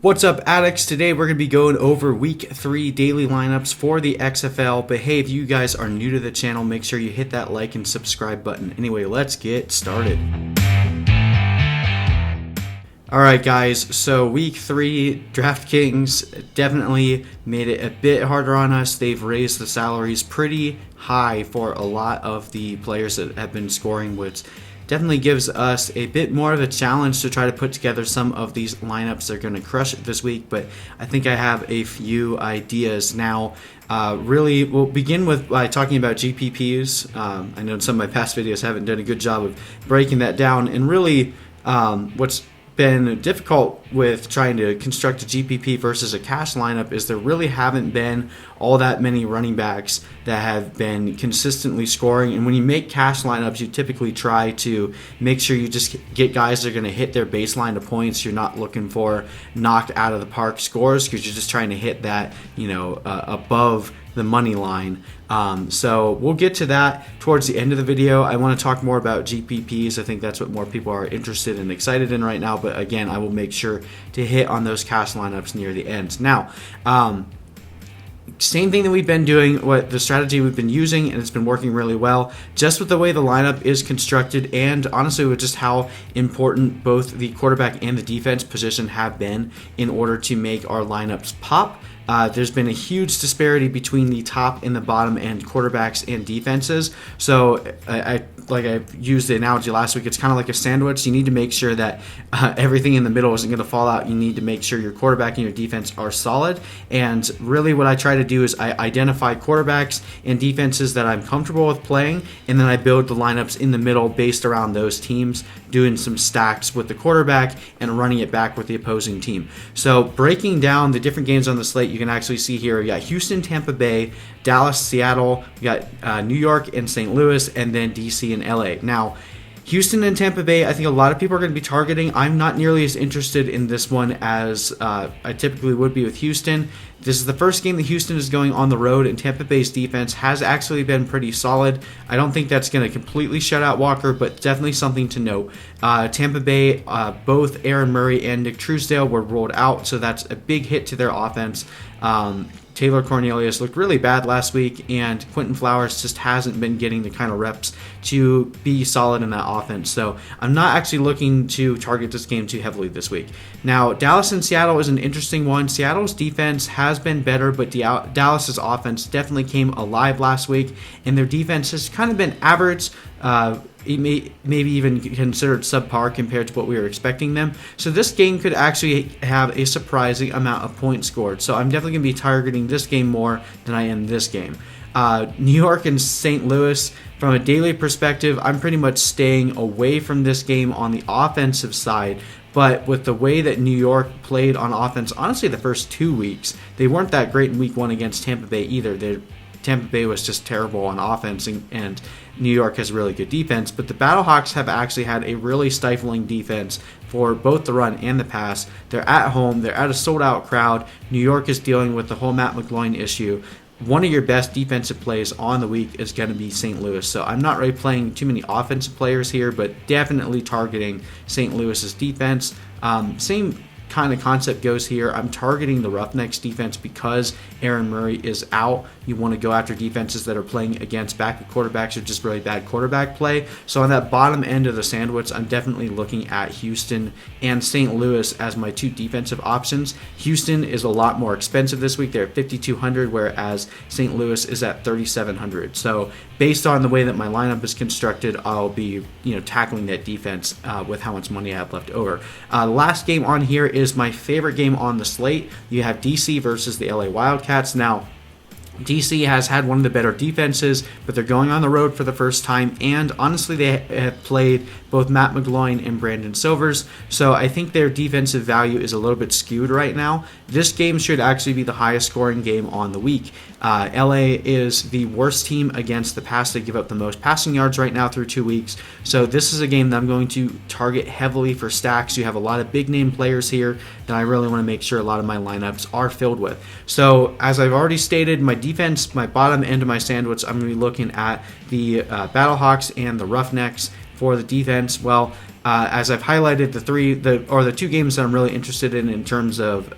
What's up, addicts? Today we're going to be going over week 3 daily lineups for the XFL. But hey, if you guys are new to the channel, make sure you hit that like and subscribe button. Anyway, let's get started. Alright guys, so week 3, DraftKings definitely made it a bit harder on us. They've raised the salaries pretty high for a lot of the players that have been scoring, which definitely gives us a bit more of a challenge to try to put together some of these lineups that are going to crush it this week. But I think I have a few ideas now. Really, we'll begin by talking about GPPs. I know some of my past videos haven't done a good job of breaking that down, and really what's been difficult with trying to construct a GPP versus a cash lineup is there really haven't been all that many running backs that have been consistently scoring. And when you make cash lineups, you typically try to make sure you just get guys that are going to hit their baseline of points. You're not looking for knocked out of the park scores because you're just trying to hit that, above the money line. So we'll get to that towards the end of the video. I want to talk more about GPPs. I think that's what more people are interested and excited in right now. But again, I will make sure to hit on those cash lineups near the end. Now, same thing that we've been doing, what the strategy we've been using, and it's been working really well, just with the way the lineup is constructed, and honestly with just how important both the quarterback and the defense position have been in order to make our lineups pop. There's been a huge disparity between the top and the bottom end quarterbacks and defenses. So I used the analogy last week, it's kind of like a sandwich. You need to make sure that everything in the middle isn't going to fall out. You need to make sure your quarterback and your defense are solid. And really what I try to do is I identify quarterbacks and defenses that I'm comfortable with playing, and then I build the lineups in the middle based around those teams, doing some stacks with the quarterback and running it back with the opposing team. So breaking down the different games on the slate, you can actually see here, we got Houston, Tampa Bay, Dallas, Seattle, we got New York and St. Louis, and then DC and LA. Now, Houston and Tampa Bay, I think a lot of people are going to be targeting. I'm not nearly as interested in this one as I typically would be with Houston. This is the first game that Houston is going on the road, and Tampa Bay's defense has actually been pretty solid. I don't think that's going to completely shut out Walker, but definitely something to note. Tampa Bay, both Aaron Murray and Nick Truesdale were ruled out, so that's a big hit to their offense. Taylor Cornelius looked really bad last week, and Quentin Flowers just hasn't been getting the kind of reps to be solid in that offense. So I'm not actually looking to target this game too heavily this week. Now, Dallas and Seattle is an interesting one. Seattle's defense has been better, but Dallas's offense definitely came alive last week, and their defense has kind of been average. Maybe even considered subpar compared to what we were expecting them. So this game could actually have a surprising amount of points scored. So I'm definitely going to be targeting this game more than I am this game. New York and St. Louis, from a daily perspective, I'm pretty much staying away from this game on the offensive side. But with the way that New York played on offense, honestly, the first 2 weeks, they weren't that great in week 1 against Tampa Bay either. Tampa Bay was just terrible on offense, and New York has really good defense. But the Battlehawks have actually had a really stifling defense for both the run and the pass. They're at home. They're at a sold-out crowd. New York is dealing with the whole Matt McGloin issue. One of your best defensive plays on the week is going to be St. Louis. So I'm not really playing too many offensive players here, but definitely targeting St. Louis's defense. Same kind of concept goes here. I'm targeting the Roughnecks defense because Aaron Murray is out. You want to go after defenses that are playing against backup quarterbacks or just really bad quarterback play. So on that bottom end of the sandwich, I'm definitely looking at Houston and St. Louis as my two defensive options. Houston is a lot more expensive this week. They're at $5,200, whereas St. Louis is at $3,700. So based on the way that my lineup is constructed, I'll be tackling that defense with how much money I have left over. The last game on here is my favorite game on the slate. You have DC versus the LA Wildcats. Now, DC has had one of the better defenses, but they're going on the road for the first time, and honestly, they have played both Matt McGloin and Brandon Silvers, so I think their defensive value is a little bit skewed right now. This game should actually be the highest scoring game on the week. LA is the worst team against the pass. They give up the most passing yards right now through 2 weeks, so this is a game that I'm going to target heavily for stacks. You have a lot of big name players here that I really want to make sure a lot of my lineups are filled with. So as I've already stated, my defense, my bottom end of my sandwich, I'm going to be looking at the Battlehawks and the Roughnecks. For the defense, well, As I've highlighted, the two games that I'm really interested in terms of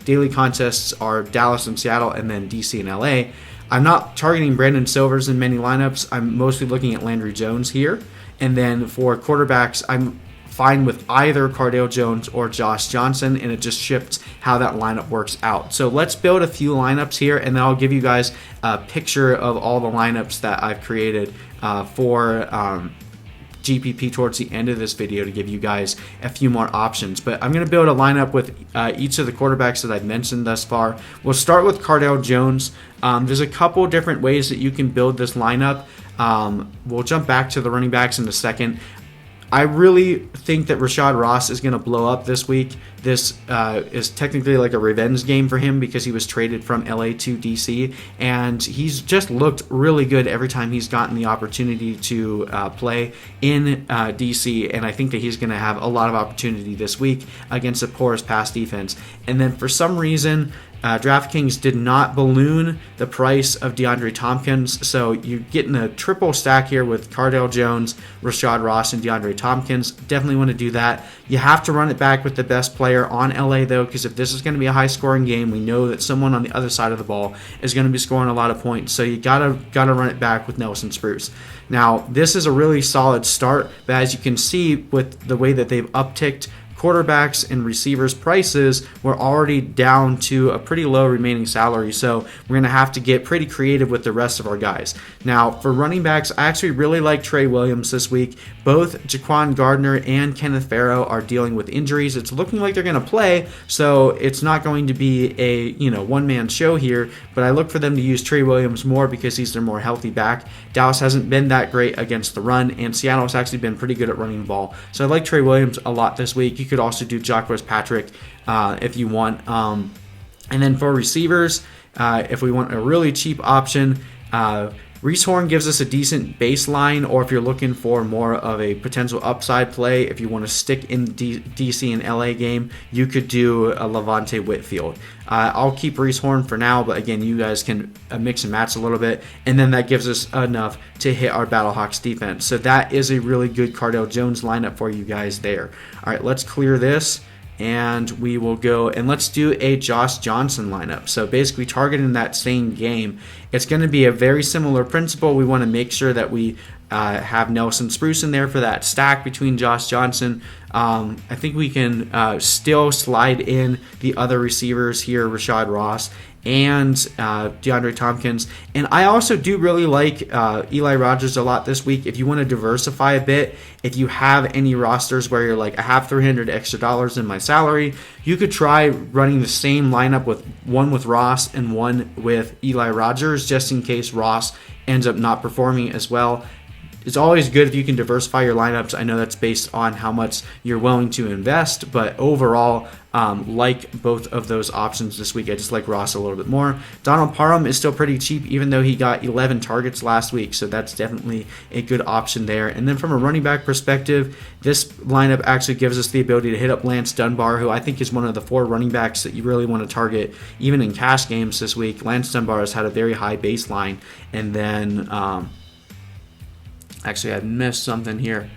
daily contests are Dallas and Seattle, and then DC and LA. I'm not targeting Brandon Silvers in many lineups. I'm mostly looking at Landry Jones here. And then for quarterbacks, I'm fine with either Cardale Jones or Josh Johnson, and it just shifts how that lineup works out. So let's build a few lineups here, and then I'll give you guys a picture of all the lineups that I've created for GPP towards the end of this video to give you guys a few more options. But I'm going to build a lineup with each of the quarterbacks that I've mentioned thus far. We'll start with Cardale Jones. There's a couple different ways that you can build this lineup. We'll jump back to the running backs in a second. I really think that Rashad Ross is going to blow up this week. This is technically like a revenge game for him because he was traded from LA to DC, and he's just looked really good every time he's gotten the opportunity to play in DC, and I think that he's going to have a lot of opportunity this week against a porous pass defense. And then for some reason, DraftKings did not balloon the price of DeAndre Tompkins, so you're getting a triple stack here with Cardale Jones, Rashad Ross, and DeAndre Tompkins. Definitely want to do that. You have to run it back with the best player on LA, though, because if this is going to be a high-scoring game, we know that someone on the other side of the ball is going to be scoring a lot of points, so you gotta run it back with Nelson Spruce. Now, this is a really solid start, but as you can see with the way that they've upticked quarterbacks and receivers prices, we're already down to a pretty low remaining salary, so we're going to have to get pretty creative with the rest of our guys. Now, for running backs, I actually really like Trey Williams this week. Both Jaquan Gardner and Kenneth Farrow are dealing with injuries. It's looking like they're going to play, so it's not going to be a one-man show here, but I look for them to use Trey Williams more because he's their more healthy back. Dallas hasn't been that great against the run, and Seattle has actually been pretty good at running the ball, so I like Trey Williams a lot this week. You could also do Jacquez Patrick if you want. And then for receivers, if we want a really cheap option, Reese Horn gives us a decent baseline, or if you're looking for more of a potential upside play, if you want to stick in the DC and LA game, you could do a Levante Whitfield. I'll keep Reese Horn for now, but again, you guys can mix and match a little bit, and then that gives us enough to hit our Battlehawks defense. So that is a really good Cardale Jones lineup for you guys there. All right, let's clear this, and we will go, and let's do a Josh Johnson lineup. So basically targeting that same game, it's going to be a very similar principle. We want to make sure that we have Nelson Spruce in there for that stack between Josh Johnson. I think we can still slide in the other receivers here, Rashad Ross and DeAndre Tompkins. And I also do really like Eli Rogers a lot this week. If you want to diversify a bit, if you have any rosters where you're like, I have $300 extra in my salary, you could try running the same lineup with one with Ross and one with Eli Rogers, just in case Ross ends up not performing as well. It's always good if you can diversify your lineups. I know that's based on how much you're willing to invest, but overall, like both of those options this week. I just like Ross a little bit more. Donald Parham is still pretty cheap, even though he got 11 targets last week, so that's definitely a good option there. And then from a running back perspective, this lineup actually gives us the ability to hit up Lance Dunbar, who I think is one of the 4 running backs that you really want to target, even in cash games this week. Lance Dunbar has had a very high baseline, and then actually, I missed something here.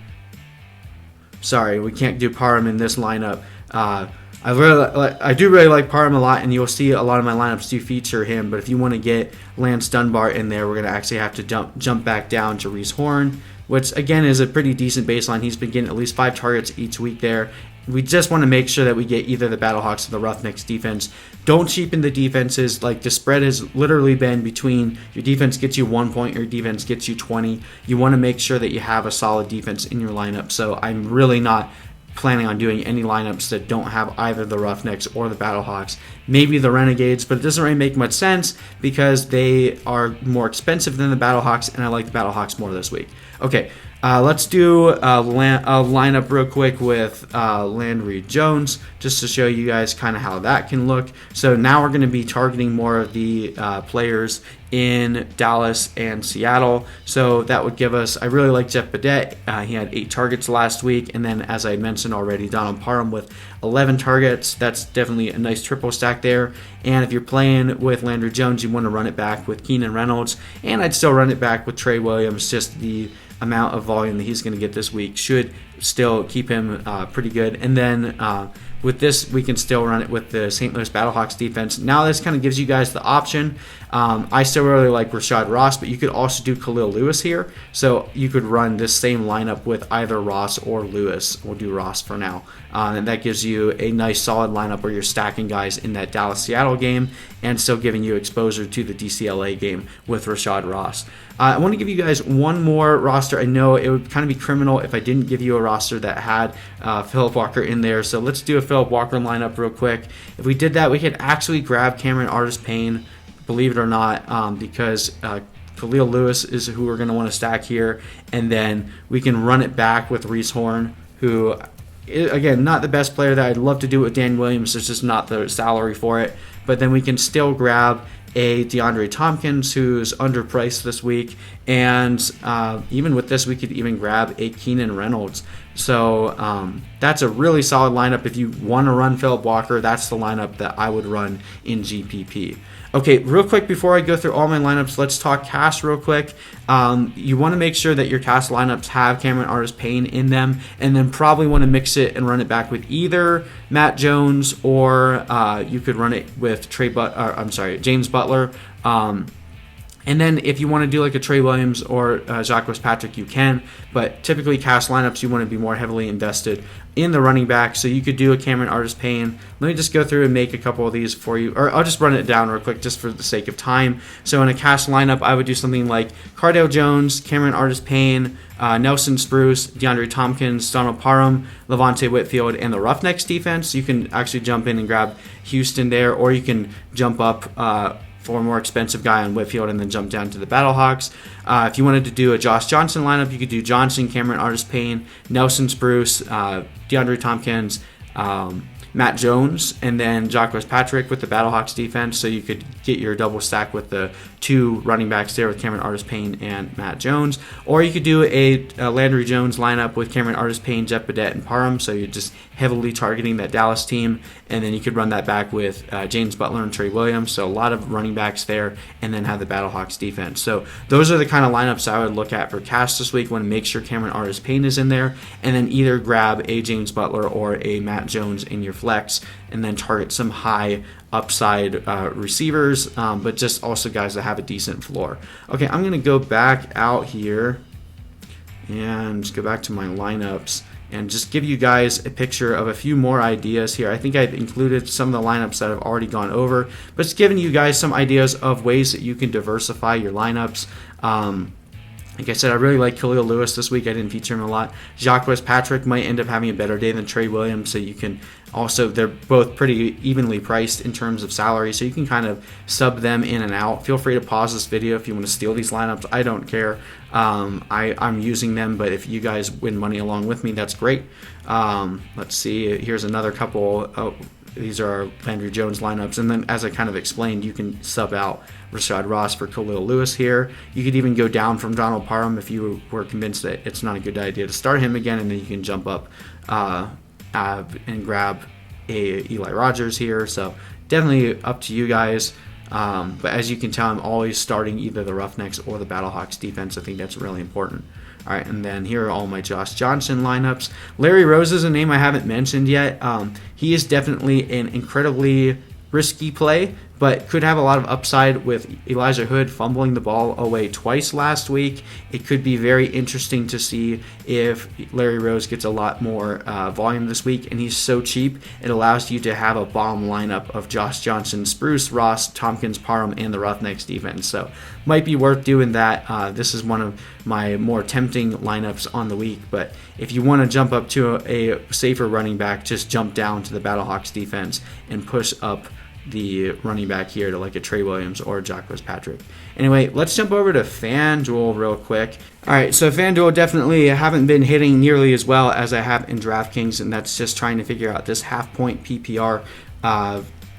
Sorry, we can't do Parham in this lineup. I do really like Parham a lot, and you'll see a lot of my lineups do feature him. But if you want to get Lance Dunbar in there, we're going to actually have to jump back down to Reese Horn, which again is a pretty decent baseline. He's been getting at least 5 targets each week there. We just want to make sure that we get either the Battlehawks or the Roughnecks defense. Don't cheapen the defenses. Like, the spread has literally been between your defense gets you 1 point, your defense gets you 20. You want to make sure that you have a solid defense in your lineup. So I'm really not planning on doing any lineups that don't have either the Roughnecks or the Battlehawks. Maybe the Renegades, but it doesn't really make much sense because they are more expensive than the Battlehawks, and I like the Battlehawks more this week. Okay, let's do a lineup real quick with Landry Jones, just to show you guys kind of how that can look. So now we're going to be targeting more of the players in Dallas and Seattle. So that would give us, I really like Jeff Badette. He had 8 targets last week. And then, as I mentioned already, Donald Parham with 11 targets. That's definitely a nice triple stack there. And if you're playing with Landry Jones, you want to run it back with Keenan Reynolds. And I'd still run it back with Trey Williams. Just the amount of volume that he's going to get this week should still keep him pretty good. And then with this, we can still run it with the St. Louis Battlehawks defense. Now this kind of gives you guys the option. I still really like Rashad Ross, but you could also do Khalil Lewis here. So you could run this same lineup with either Ross or Lewis. We'll do Ross for now. And that gives you a nice solid lineup where you're stacking guys in that Dallas-Seattle game and still giving you exposure to the DCLA game with Rashad Ross. I want to give you guys one more roster. I know it would kind of be criminal if I didn't give you a roster that had Philip Walker in there. So let's do a Philip Walker lineup real quick. If we did that, we could actually grab Cameron Artis-Payne, believe it or not, because Khalil Lewis is who we're going to want to stack here. And then we can run it back with Reese Horn, who, again, not the best player that I'd love to do it with Dan Williams. There's just not the salary for it. But then we can still grab a DeAndre Tompkins, who's underpriced this week. And even with this, we could even grab a Keenan Reynolds. So that's a really solid lineup. If you want to run Philip Walker, that's the lineup that I would run in GPP. Okay, real quick before I go through all my lineups, let's talk cash real quick. You want to make sure that your cash lineups have Cameron Artis-Payne in them, and then probably want to mix it and run it back with either Matt Jones or you could run it with James Butler. And then if you want to do like a Trey Williams or Jacques Patrick, you can. But typically cash lineups, you want to be more heavily invested in the running back. So you could do a Cameron Artis-Payne. Let me just go through and make a couple of these for you. Or I'll just run it down real quick just for the sake of time. So in a cash lineup, I would do something like Cardale Jones, Cameron Artis-Payne, Nelson Spruce, DeAndre Tompkins, Donald Parham, Levante Whitfield, and the Roughnecks defense. You can actually jump in and grab Houston there, or you can jump up for a more expensive guy on Whitfield and then jump down to the Battlehawks. If you wanted to do a Josh Johnson lineup, you could do Johnson, Cameron Artis-Payne, Nelson Spruce, DeAndre Tompkins, Matt Jones, and then Jacques Patrick with the Battlehawks defense. So you could get your double stack with the two running backs there with Cameron Artis-Payne and Matt Jones. Or you could do a Landry Jones lineup with Cameron Artis-Payne, Jeff Badette, and Parham. So you're just heavily targeting that Dallas team. And then you could run that back with James Butler and Trey Williams. So a lot of running backs there, and then have the Battlehawks defense. So those are the kind of lineups I would look at for cash this week. Want to make sure Cameron Artis-Payne is in there, and then either grab a James Butler or a Matt Jones in your flex, and then target some high upside receivers, but just also guys that have a decent floor. Okay, I'm going to go back out here and just go back to my lineups and just give you guys a picture of a few more ideas here. I think I've included some of the lineups that I've already gone over, but it's giving you guys some ideas of ways that you can diversify your lineups. Like I said, I really like Khalil Lewis this week. I didn't feature him a lot. Jacques Patrick might end up having a better day than Trey Williams, so you can also, they're both pretty evenly priced in terms of salary, so you can kind of sub them in and out. Feel free to pause this video if you want to steal these lineups. I don't care. I'm using them, but if you guys win money along with me, that's great. Let's see. Here's another couple. These are our Landry Jones lineups. And then, as I kind of explained, you can sub out Rashad Ross for Khalil Lewis here. You could even go down from Donald Parham if you were convinced that it's not a good idea to start him again, and then you can jump up and grab a Eli Rogers here. So definitely up to you guys. But as you can tell, I'm always starting either the Roughnecks or the Battlehawks defense. I think that's really important. All right, and then here are all my Josh Johnson lineups. Larry Rose is a name I haven't mentioned yet. He is definitely an incredibly risky play, but could have a lot of upside with Elijah Hood fumbling the ball away twice last week. It could be very interesting to see if Larry Rose gets a lot more volume this week, and he's so cheap, it allows you to have a bomb lineup of Josh Johnson, Spruce, Ross, Tompkins, Parham, and the Roughnecks defense. So might be worth doing that. This is one of my more tempting lineups on the week, but if you want to jump up to a safer running back, just jump down to the Battlehawks defense and push up the running back here to like a Trey Williams or Jacques Patrick. Anyway, let's jump over to FanDuel real quick. All right, so FanDuel definitely haven't been hitting nearly as well as I have in DraftKings, and that's just trying to figure out this half-point PPR.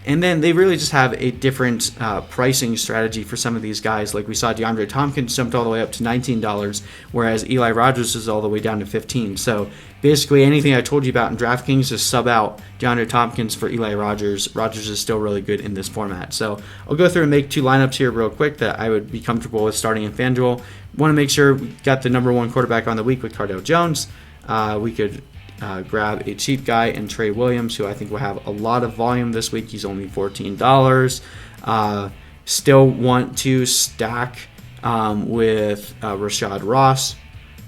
And then they really just have a different pricing strategy for some of these guys. Like we saw DeAndre Tompkins jumped all the way up to $19, whereas Eli Rogers is all the way down to $15. So basically anything I told you about in DraftKings, just sub out DeAndre Tompkins for Eli Rogers. Rogers is still really good in this format. So I'll go through and make two lineups here real quick that I would be comfortable with starting in FanDuel. Want to make sure we got the number one quarterback on the week with Cardale Jones. we could grab a cheap guy in Trey Williams, who I think will have a lot of volume this week. He's only $14. Still want to stack with Rashad Ross.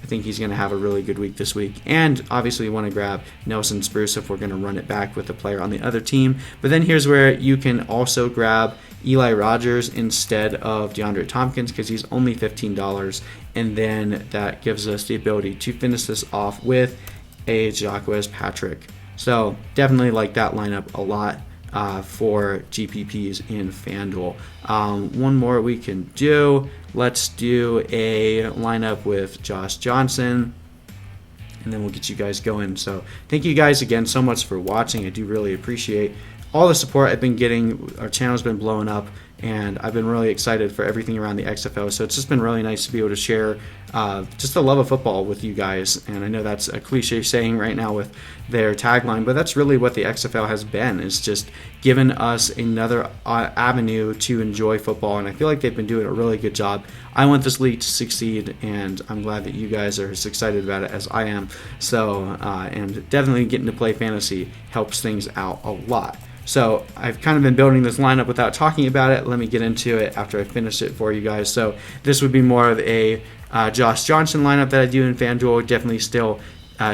I think he's going to have a really good week this week. And obviously you want to grab Nelson Spruce if we're going to run it back with a player on the other team. But then here's where you can also grab Eli Rogers instead of DeAndre Tompkins, because he's only $15. And then that gives us the ability to finish this off with a Jacques Patrick. So definitely like that lineup a lot for GPPs in FanDuel. One more we can do. Let's do a lineup with Josh Johnson, and then we'll get you guys going. So thank you guys again so much for watching. I do really appreciate all the support I've been getting. Our channel's been blowing up, and I've been really excited for everything around the XFL. So it's just been really nice to be able to share just the love of football with you guys. And I know that's a cliche saying right now with their tagline, but that's really what the XFL has been, is just given us another avenue to enjoy football. And I feel like they've been doing a really good job. I want this league to succeed, and I'm glad that you guys are as excited about it as I am. So, and definitely getting to play fantasy helps things out a lot. So I've kind of been building this lineup without talking about it. Let me get into it after I finish it for you guys. So this would be more of a Josh Johnson lineup that I do in FanDuel. Definitely still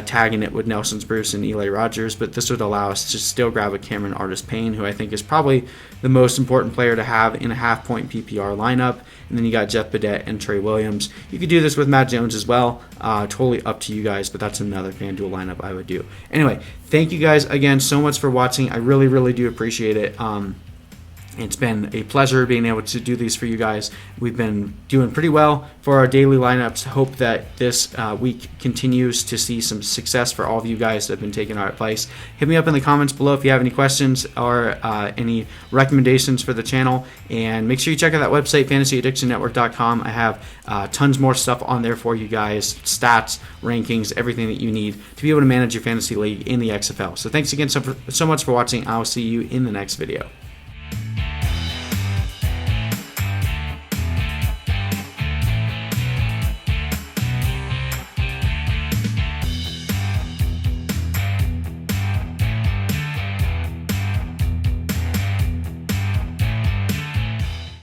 tagging it with Nelson Spruce and Eli Rogers, but this would allow us to still grab a Cameron Artis-Payne, who I think is probably the most important player to have in a half-point PPR lineup. And then you got Jeff Badette and Trey Williams. You could do this with Matt Jones as well. Totally up to you guys, but that's another FanDuel lineup I would do. Anyway, thank you guys again so much for watching. I really, really do appreciate it. It's been a pleasure being able to do these for you guys. We've been doing pretty well for our daily lineups. Hope that this week continues to see some success for all of you guys that have been taking our advice. Hit me up in the comments below if you have any questions or any recommendations for the channel. And make sure you check out that website, fantasyaddictionnetwork.com. I have tons more stuff on there for you guys, stats, rankings, everything that you need to be able to manage your fantasy league in the XFL. So thanks again so much for watching. I'll see you in the next video.